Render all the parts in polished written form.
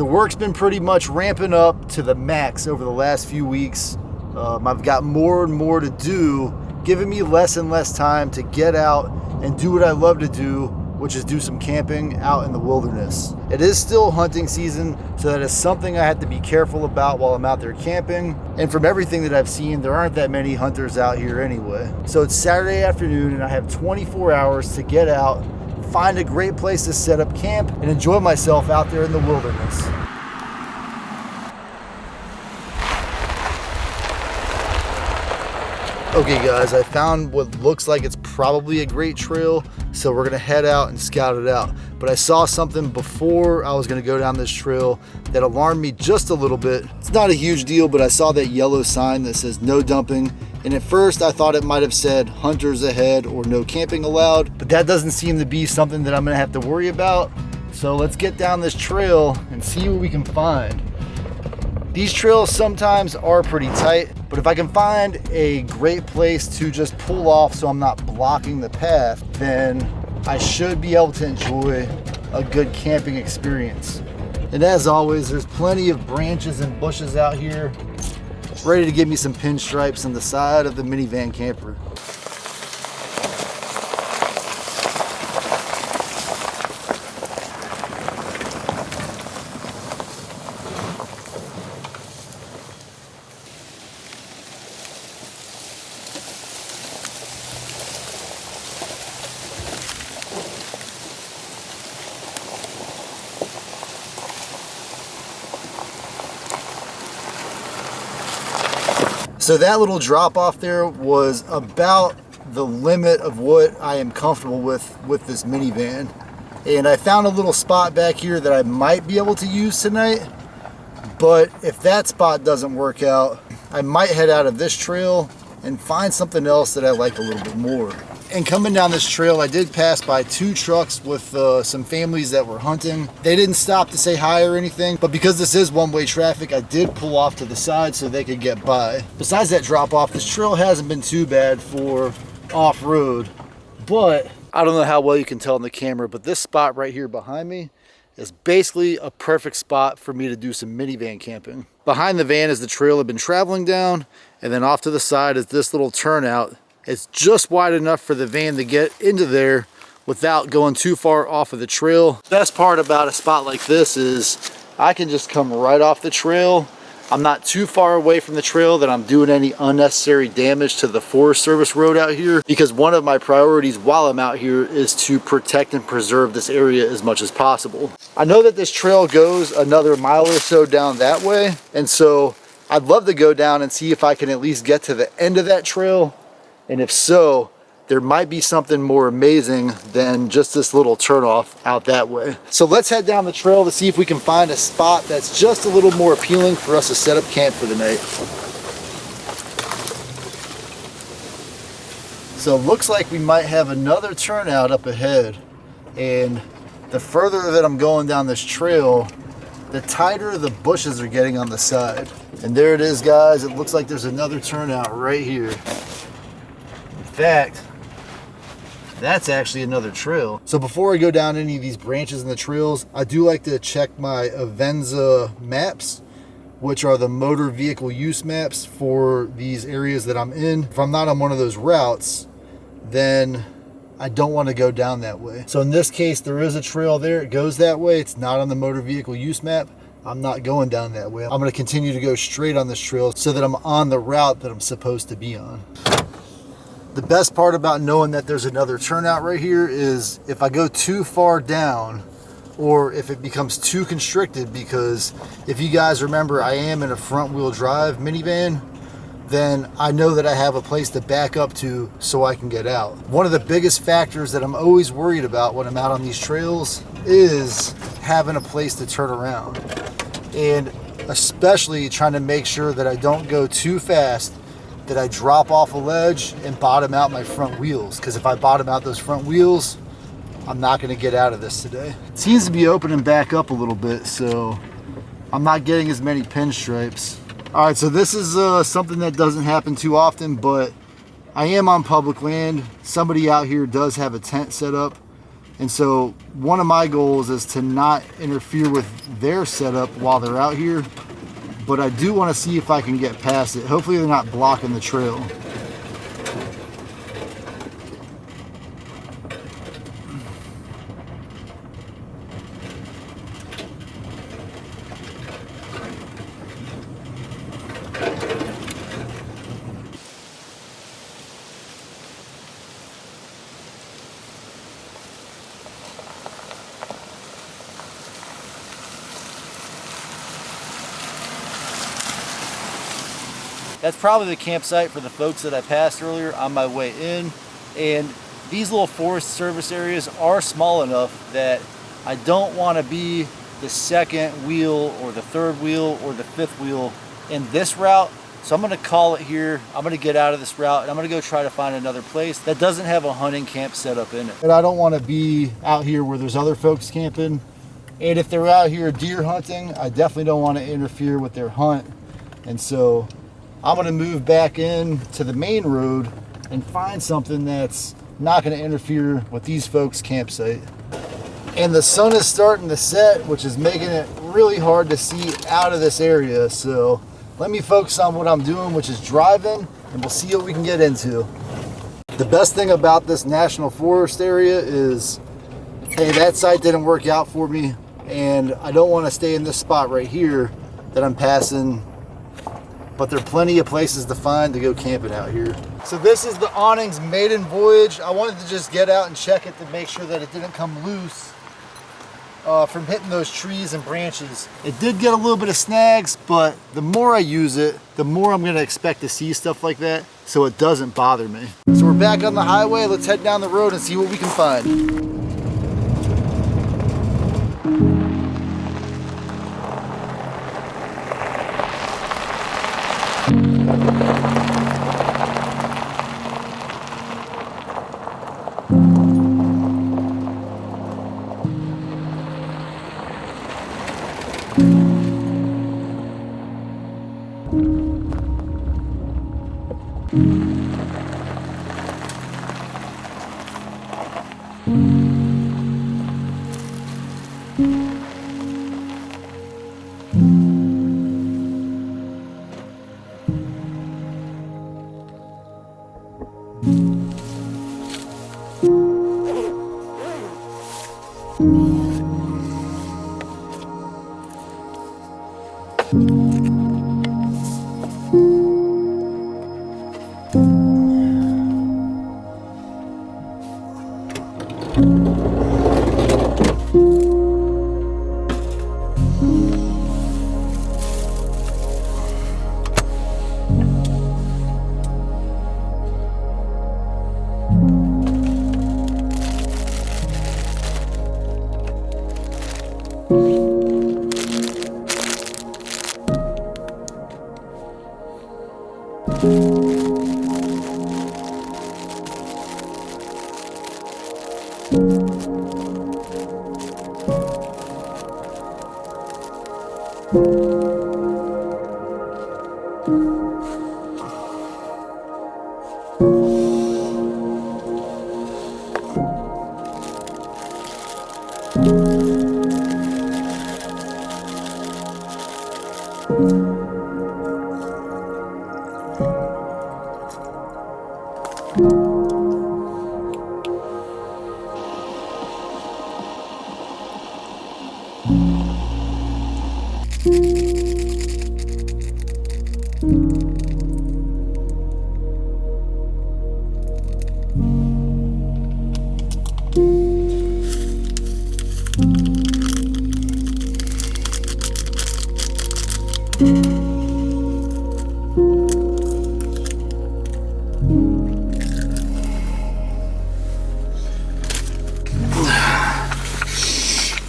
So work's been pretty much ramping up to the max over the last few weeks. I've got more and more to do, giving me less and less time to get out and do what I love to do, which is do some camping out in the wilderness. It is still hunting season, so that is something I have to be careful about while I'm out there camping. And from everything that I've seen, there aren't that many hunters out here anyway. So it's Saturday afternoon and I have 24 hours to get out, find a great place to set up camp, and enjoy myself out there in the wilderness. Okay guys, I found what looks like it's probably a great trail, so we're gonna head out and scout it out. But I saw something before I was gonna go down this trail that alarmed me just a little bit. It's not a huge deal, but I saw that yellow sign that says no dumping. And at first I thought it might have said hunters ahead or no camping allowed, but that doesn't seem to be something that I'm gonna have to worry about. So let's get down this trail and see what we can find. These trails sometimes are pretty tight, but if I can find a great place to just pull off so I'm not blocking the path, then I should be able to enjoy a good camping experience. And as always, there's plenty of branches and bushes out here, ready to give me some pinstripes on the side of the minivan camper. So that little drop off there was about the limit of what I am comfortable with this minivan. And I found a little spot back here that I might be able to use tonight. But if that spot doesn't work out, I might head out of this trail and find something else that I like a little bit more. And coming down this trail, I did pass by 2 trucks with some families that were hunting. They didn't stop to say hi or anything, but because this is one-way traffic, I did pull off to the side so they could get by. Besides that drop off, this trail hasn't been too bad for off-road, but I don't know how well you can tell in the camera, but this spot right here behind me is basically a perfect spot for me to do some minivan camping. Behind the van is the trail I've been traveling down, and then off to the side is this little turnout. It's just wide enough for the van to get into there without going too far off of the trail. Best part about a spot like this is I can just come right off the trail. I'm not too far away from the trail that I'm doing any unnecessary damage to the Forest Service road out here, because one of my priorities while I'm out here is to protect and preserve this area as much as possible. I know that this trail goes another mile or so down that way, and so I'd love to go down and see if I can at least get to the end of that trail. And if so, there might be something more amazing than just this little turnoff out that way. So let's head down the trail to see if we can find a spot that's just a little more appealing for us to set up camp for the night. So it looks like we might have another turnout up ahead. And the further that I'm going down this trail, the tighter the bushes are getting on the side. And there it is, guys. It looks like there's another turnout right here. In fact, that's actually another trail. So before I go down any of these branches in the trails, I do like to check my Avenza maps, which are the motor vehicle use maps for these areas that I'm in. If I'm not on one of those routes, then I don't want to go down that way. So in this case, there is a trail there. It goes that way. It's not on the motor vehicle use map. I'm not going down that way. I'm going to continue to go straight on this trail so that I'm on the route that I'm supposed to be on. The best part about knowing that there's another turnout right here is if I go too far down or if it becomes too constricted, because if you guys remember, I am in a front wheel drive minivan, then I know that I have a place to back up to so I can get out. One of the biggest factors that I'm always worried about when I'm out on these trails is having a place to turn around, and especially trying to make sure that I don't go too fast, that I drop off a ledge and bottom out my front wheels, because if I bottom out those front wheels, I'm not going to get out of this today. It seems to be opening back up a little bit, so I'm not getting as many pinstripes. All right, so this is something that doesn't happen too often, but I am on public land. Somebody out here does have a tent set up, And so one of my goals is to not interfere with their setup while they're out here, but I do want to see if I can get past it. Hopefully they're not blocking the trail. That's probably the campsite for the folks that I passed earlier on my way in. And these little Forest Service areas are small enough that I don't want to be the second wheel or the third wheel or the fifth wheel in this route. So I'm going to call it here. I'm going to get out of this route and I'm going to go try to find another place that doesn't have a hunting camp set up in it. And I don't want to be out here where there's other folks camping. And if they're out here deer hunting, I definitely don't want to interfere with their hunt. And so I'm going to move back in to the main road and find something that's not going to interfere with these folks' campsite. And the sun is starting to set, which is making it really hard to see out of this area. So let me focus on what I'm doing, which is driving, and we'll see what we can get into. The best thing about this national forest area is, hey, that site didn't work out for me, and I don't want to stay in this spot right here that I'm passing. But there are plenty of places to find to go camping out here. So this is the awning's maiden voyage. I wanted to just get out and check it to make sure that it didn't come loose from hitting those trees and branches. It did get a little bit of snags, but the more I use it, the more I'm gonna expect to see stuff like that, so it doesn't bother me. So we're back on the highway. Let's head down the road and see what we can find.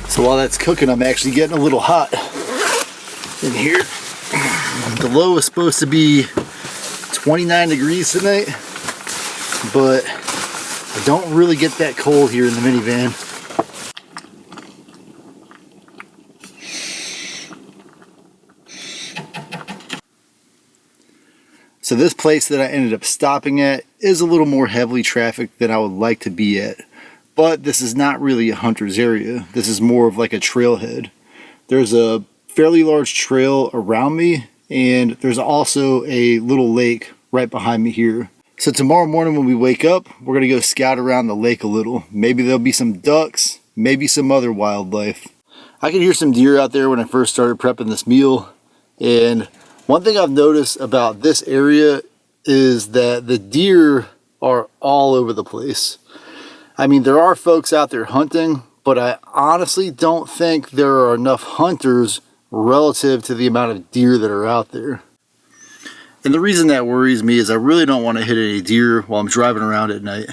So while that's cooking, I'm actually getting a little hot in here. The low is supposed to be 29 degrees tonight, but I don't really get that cold here in the minivan. So this place that I ended up stopping at is a little more heavily trafficked than I would like to be at. but this is not really a hunter's area. This is more of like a trailhead. There's a fairly large trail around me, and there's also a little lake right behind me here. So tomorrow morning when we wake up, we're gonna go scout around the lake a little. Maybe there'll be some ducks, maybe some other wildlife. I could hear some deer out there when I first started prepping this meal, and one thing I've noticed about this area is that the deer are all over the place. I mean, there are folks out there hunting, but I honestly don't think there are enough hunters relative to the amount of deer that are out there. And the reason that worries me is I really don't want to hit any deer while I'm driving around at night.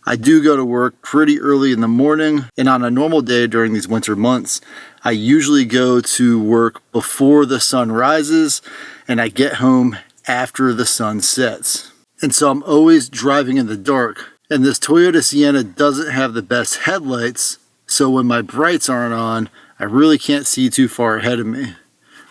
I do go to work pretty early in the morning, and on a normal day during these winter months, I usually go to work before the sun rises, and I get home after the sun sets. And so I'm always driving in the dark. And this Toyota Sienna doesn't have the best headlights, so when my brights aren't on, I really can't see too far ahead of me.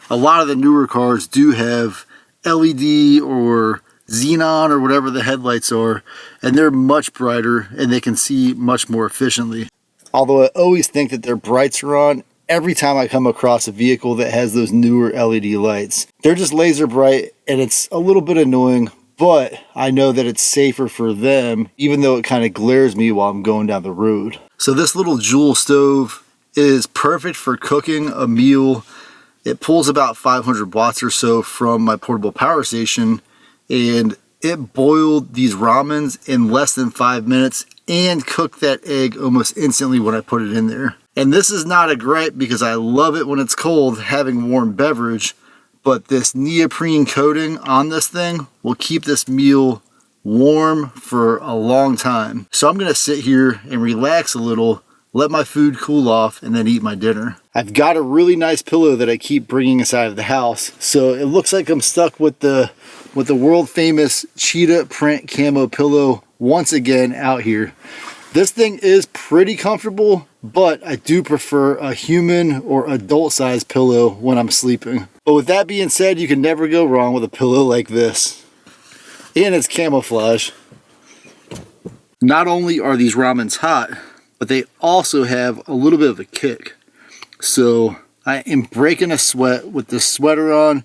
A lot of the newer cars do have LED or xenon or whatever the headlights are, and they're much brighter and they can see much more efficiently. Although I always think that their brights are on every time I come across a vehicle that has those newer LED lights. They're just laser bright and it's a little bit annoying, but I know that it's safer for them, even though it kind of glares me while I'm going down the road. So this little Joule stove is perfect for cooking a meal. It pulls about 500 watts or so from my portable power station, and it boiled these ramens in less than 5 minutes and cooked that egg almost instantly when I put it in there. And this is not a gripe because I love it when it's cold having warm beverage, but this neoprene coating on this thing will keep this meal warm for a long time. So I'm gonna sit here and relax a little, let my food cool off, and then eat my dinner. I've got a really nice pillow that I keep bringing inside of the house, so it looks like I'm stuck with the world famous cheetah print camo pillow once again out here. This thing is pretty comfortable, but I do prefer a human or adult size pillow when I'm sleeping. But with that being said, you can never go wrong with a pillow like this. And it's camouflage. Not only are these ramens hot, but they also have a little bit of a kick. So I am breaking a sweat with the sweater on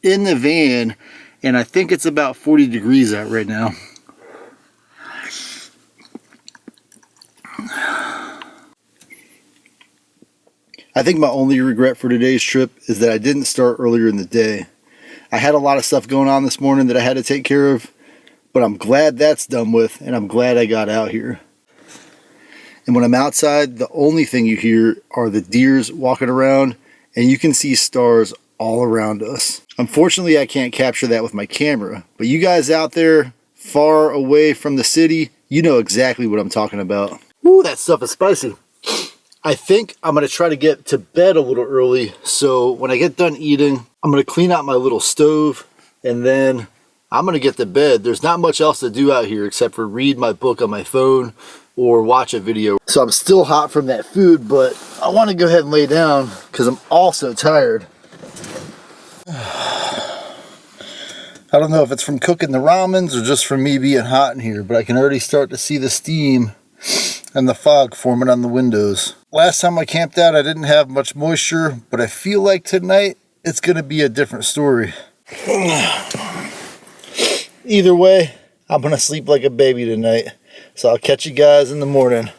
in the van, and I think it's about 40 degrees out right now. I think my only regret for today's trip is that I didn't start earlier in the day. I had a lot of stuff going on this morning that I had to take care of, but I'm glad that's done with, and I'm glad I got out here. And when I'm outside, the only thing you hear are the deers walking around, and you can see stars all around us. Unfortunately, I can't capture that with my camera, but you guys out there far away from the city, you know exactly what I'm talking about. Ooh, that stuff is spicy. I think I'm going to try to get to bed a little early, so when I get done eating, I'm going to clean out my little stove, and then I'm going to get to bed. There's not much else to do out here except for read my book on my phone or watch a video. So I'm still hot from that food, but I want to go ahead and lay down because I'm also tired. I don't know if it's from cooking the ramens or just from me being hot in here, but I can already start to see the steam and the fog forming on the windows. Last time I camped out, I didn't have much moisture, but I feel like tonight it's going to be a different story. Either way, I'm going to sleep like a baby tonight. So I'll catch you guys in the morning.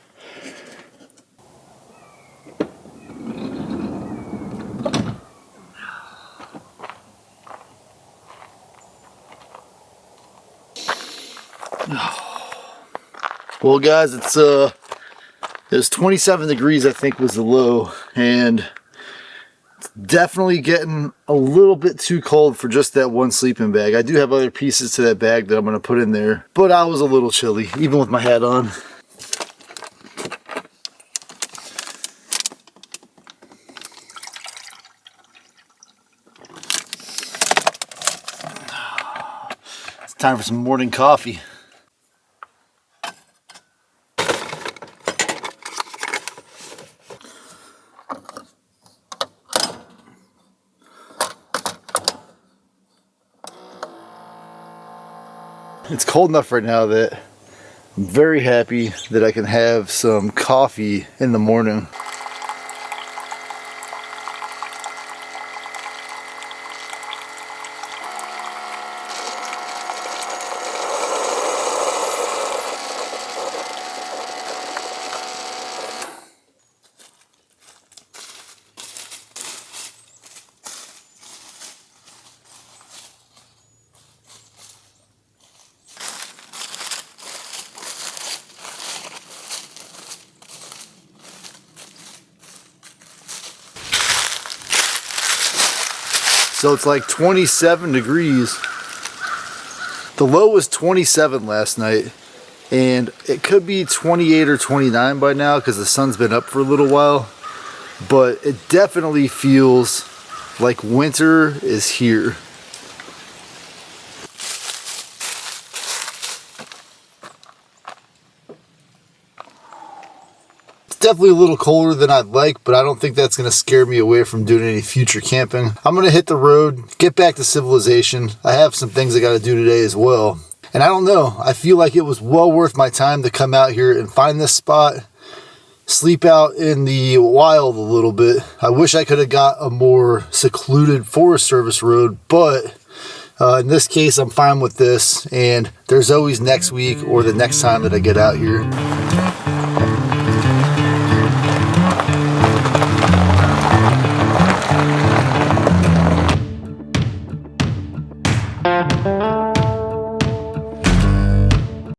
Well guys, it was 27 degrees I think was the low, and it's definitely getting a little bit too cold for just that one sleeping bag. I do have other pieces to that bag that I'm going to put in there, but I was a little chilly even with my hat on. It's time for some morning coffee. It's cold enough right now that I'm very happy that I can have some coffee in the morning. So it's like 27 degrees. The low was 27 last night, and it could be 28 or 29 by now because the sun's been up for a little while, but it definitely feels like winter is here. Definitely a little colder than I'd like, but I don't think that's going to scare me away from doing any future camping. I'm going to hit the road, get back to civilization. I have some things I got to do today as well. And I don't know, I feel like it was well worth my time to come out here and find this spot, sleep out in the wild a little bit. I wish I could have got a more secluded Forest Service road, but in this case, I'm fine with this. And there's always next week or the next time that I get out here.